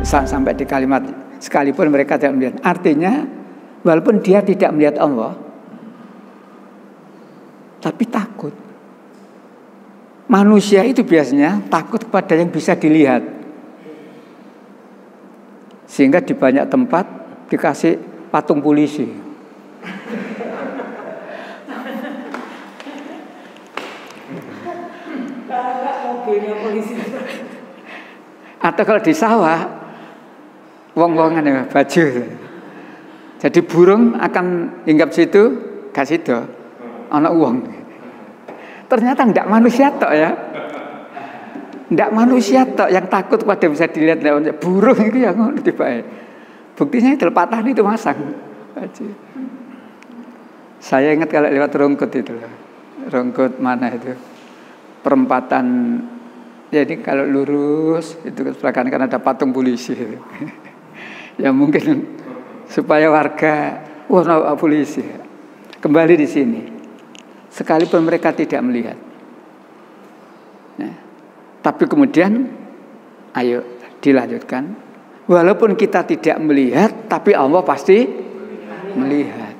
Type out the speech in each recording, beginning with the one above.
sampai di kalimat sekalipun mereka tidak melihat. Artinya walaupun dia tidak melihat Allah, tapi takut. Manusia itu biasanya takut kepada yang bisa dilihat. Sehingga di banyak tempat dikasih patung polisi. Atau kalau di sawah, wong-wongan ya baju. Jadi burung akan hinggap situ, gak situ, ana uang. Ternyata ndak manusia tok ya. Ndak manusia tok yang takut pada bisa dilihat burung itu yang ngono tibae. Buktinya itu patah itu masang baju. Saya ingat kalau lewat Rungkut itu. Rungkut mana itu? Perempatan. Jadi kalau lurus itu ke sebelah kanan kan ada patung polisi. Ya mungkin supaya warga polisi. Kembali di sini. Sekalipun mereka tidak melihat. Nah, tapi kemudian ayo dilanjutkan. Walaupun kita tidak melihat, tapi Allah pasti melihat.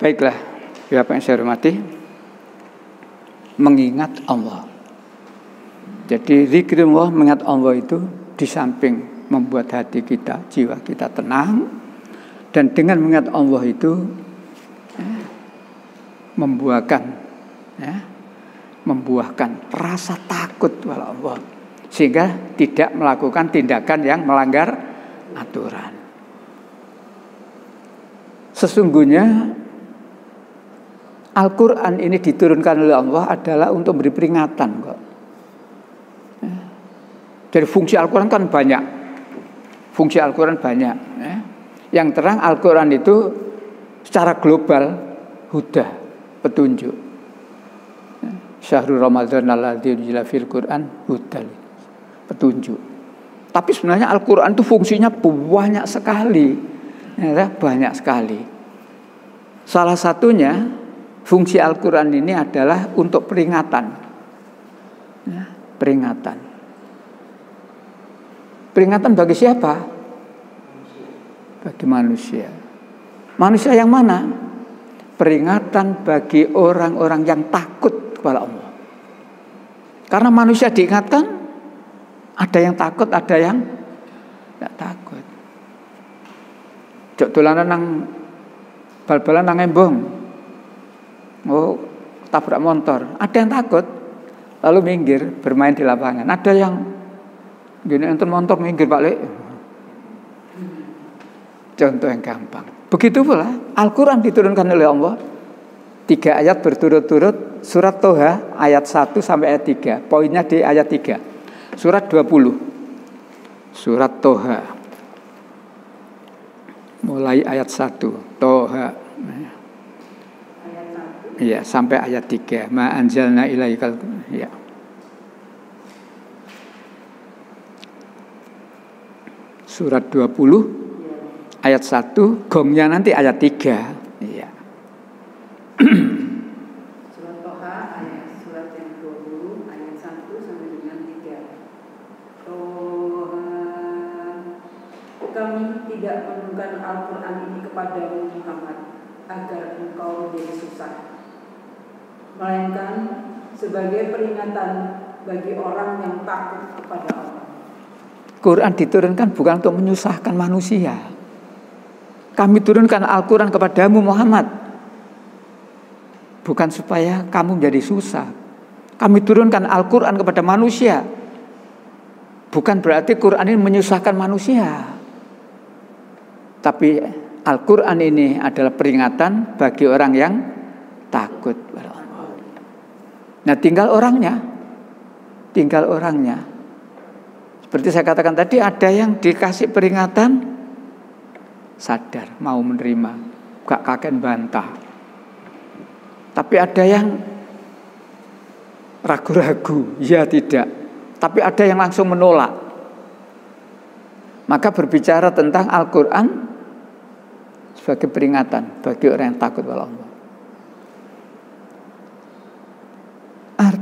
Baiklah, Bapak yang saya hormati, mengingat Allah. Jadi zikrullah, mengingat Allah itu di samping membuat hati kita, jiwa kita tenang, dan dengan mengingat Allah itu membuahkan rasa takut kepada Allah, sehingga tidak melakukan tindakan yang melanggar aturan. Sesungguhnya Al-Quran ini diturunkan oleh Allah adalah untuk beri peringatan kok. Jadi fungsi Al-Quran kan banyak. Fungsi Al-Quran banyak. Yang terang Al-Quran itu secara global huda, petunjuk. Syahrul Ramadan alladzi unzila fil Quran hudal, petunjuk. Tapi sebenarnya Al-Quran itu fungsinya banyak sekali. Banyak sekali. Salah satunya fungsi Al-Quran ini adalah untuk peringatan. Peringatan. Peringatan bagi siapa? Bagi manusia. Manusia yang mana? Peringatan bagi orang-orang yang takut kepada Allah. Karena manusia diingatkan, ada yang takut, ada yang tidak takut. Jok dolanan nang bal-balan nang embong. Oh, tabrak motor. Ada yang takut, lalu minggir bermain di lapangan. Ada yang gini enten motor minggir balik. Contoh yang gampang. Begitu pula Al-Quran diturunkan oleh Allah 3 ayat berturut-turut. Surat Toha ayat 1 sampai ayat 3. Poinnya di ayat 3. Surat 20. Surat Toha mulai ayat 1. Toha iya, sampai ayat 3. Ma anzalna ilaikal, ya. Surat 20 ayat 1, gongnya nanti ayat 3. Iya. Surat Toha ayat surat yang 20 ayat 1 sampai dengan 3. Toha, kami tidak menurunkan Al-Quran ini kepadamu Muhammad agar engkau menjadi susah, melainkan sebagai peringatan bagi orang yang takut kepada Allah. Quran diturunkan bukan untuk menyusahkan manusia. Kami turunkan Al-Quran kepadamu Muhammad bukan supaya kamu menjadi susah. Kami turunkan Al-Quran kepada manusia, bukan berarti Quran ini menyusahkan manusia. Tapi Al-Quran ini adalah peringatan bagi orang yang takut. Nah, tinggal orangnya. Seperti saya katakan tadi, ada yang dikasih peringatan sadar, mau menerima, gak kakek bantah. Tapi ada yang ragu-ragu, ya tidak. Tapi ada yang langsung menolak. Maka berbicara tentang Al-Quran sebagai peringatan bagi orang yang takut kepada Allah.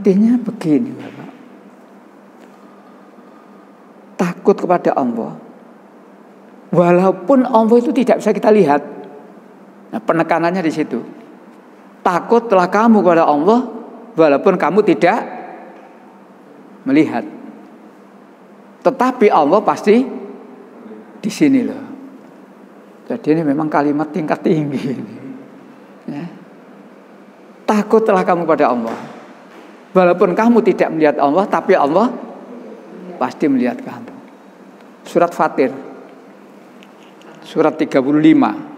Artinya begini, Bapak. Takut kepada Allah. Walaupun Allah itu tidak bisa kita lihat. Nah, penekanannya di situ. Takutlah kamu kepada Allah walaupun kamu tidak melihat. Tetapi Allah pasti di sini loh. Jadi ini memang kalimat tingkat tinggi. Ya. Takutlah kamu pada Allah. Walaupun kamu tidak melihat Allah, tapi Allah pasti melihat kamu. Surat Fatir. Surat 35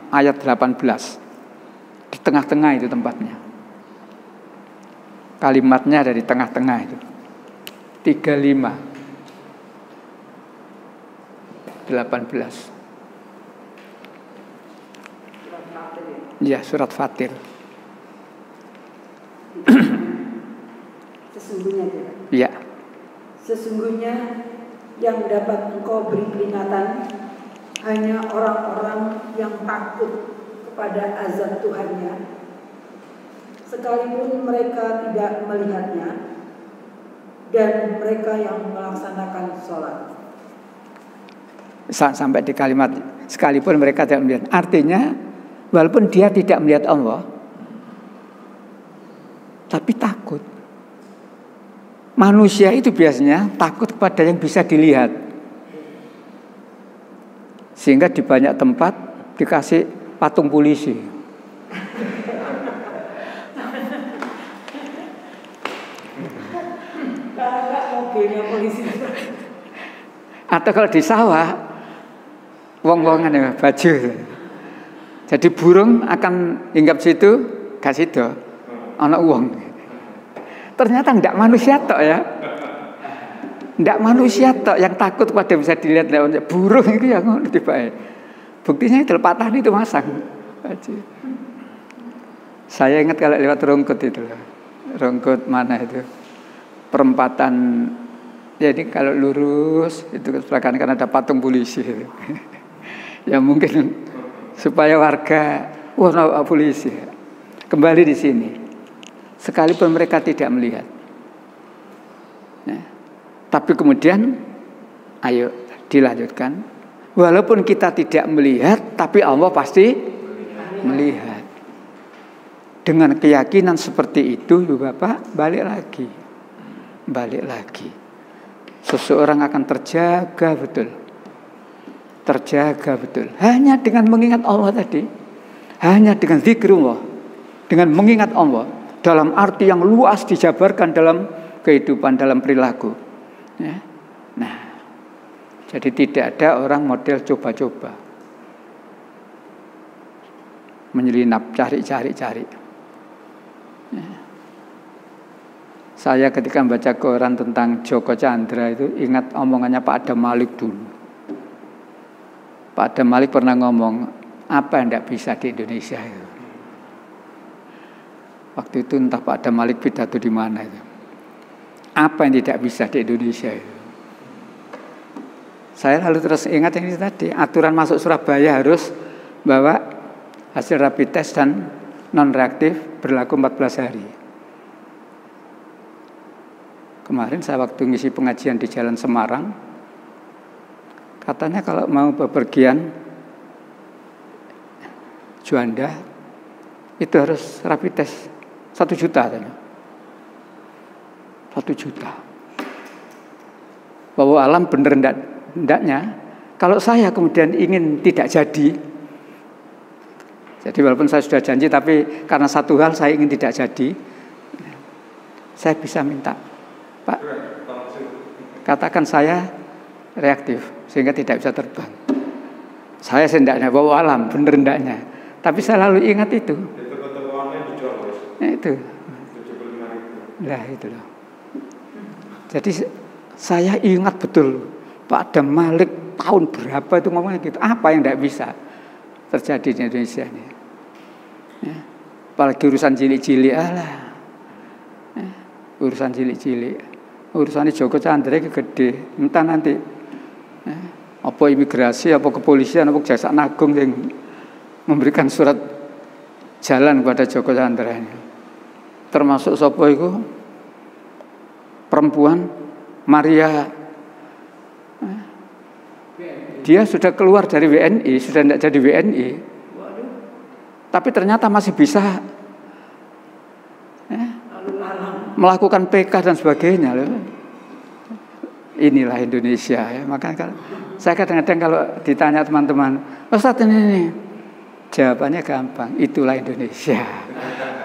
ayat 18. Di tengah-tengah itu tempatnya. Kalimatnya ada di tengah-tengah itu. 35 18. Ya, surat Fatir. Sesungguhnya ya. Sesungguhnya yang dapat engkau beri peringatan hanya orang-orang yang takut kepada azab Tuhannya, sekalipun mereka tidak melihatnya, dan mereka yang melaksanakan sholat. Sampai di kalimat sekalipun mereka tidak melihat. Artinya walaupun dia tidak melihat Allah, tapi takut. Manusia itu biasanya takut kepada yang bisa dilihat. Sehingga di banyak tempat dikasih patung polisi. Atau kalau di sawah, wong-wongan ya baju. Jadi burung akan hinggap situ, gak situ, ana uang. Ternyata ndak manusia tok ya. Ndak manusia tok yang takut pada bisa dilihat lewat burung itu yang ngono tibae. Buktinya itu patah itu masang. Saya ingat kalau lewat Rongkut itu. Rongkut mana itu? Perempatan. Jadi kalau lurus itu ke sebelah kanan kan ada patung polisi. Ya mungkin supaya warga polisi. Kembali di sini. Sekalipun mereka tidak melihat. Nah, tapi kemudian ayo dilanjutkan. Walaupun kita tidak melihat, tapi Allah pasti melihat. Dengan keyakinan seperti itu juga Pak, balik lagi. Seseorang akan terjaga betul. Hanya dengan mengingat Allah tadi. Hanya dengan zikrullah. Dengan mengingat Allah. Dalam arti yang luas dijabarkan dalam kehidupan, dalam perilaku. Ya. Nah, jadi tidak ada orang model coba-coba. Menyelinap, cari. Ya. Saya ketika membaca koran tentang Joko Chandra itu ingat omongannya Pak Adam Malik dulu. Pak Adam Malik pernah ngomong, apa yang tidak bisa di Indonesia itu. Waktu itu entah Pak Adam Malik pidato di mana itu. Apa yang tidak bisa di Indonesia itu. Saya lalu terus ingat yang ini tadi, aturan masuk Surabaya harus bawa hasil rapid test dan non reaktif berlaku 14 hari. Kemarin saya waktu ngisi pengajian di Jalan Semarang, katanya kalau mau bepergian Juanda itu harus rapid test 1 juta katanya. 1 juta. Bahwa alam bener ndaknya. Kalau saya kemudian ingin tidak jadi walaupun saya sudah janji, tapi karena satu hal saya ingin tidak jadi, saya bisa minta, Pak, katakan saya reaktif sehingga tidak bisa terbang. Saya sendaknya bahwa alam bener ndaknya. Tapi saya lalu ingat itu. Itu. Nah itu loh. Jadi saya ingat betul Pak Adam Malik tahun berapa itu ngomongnya gitu. Apa yang tidak bisa terjadi di Indonesia ini? Ya. Apalagi urusan cilik-cilik ya. Urusan cilik-cilik. Urusannya Joko Chandra itu gede. Entah nanti ya. Apa imigrasi, apa kepolisian, apa Kejaksaan Agung yang memberikan surat jalan kepada Joko Chandra ini. Termasuk sapa iku perempuan Maria, dia sudah keluar dari WNI, sudah tidak jadi WNI, tapi ternyata masih bisa melakukan PK dan sebagainya loh. Inilah Indonesia ya. Makanya saya kadang-kadang kalau ditanya teman-teman, Ustaz ini, jawabannya gampang, itulah Indonesia.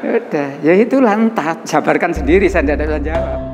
Udah, ya itulah, entah, jabarkan sendiri, saya tidak bisa jawab.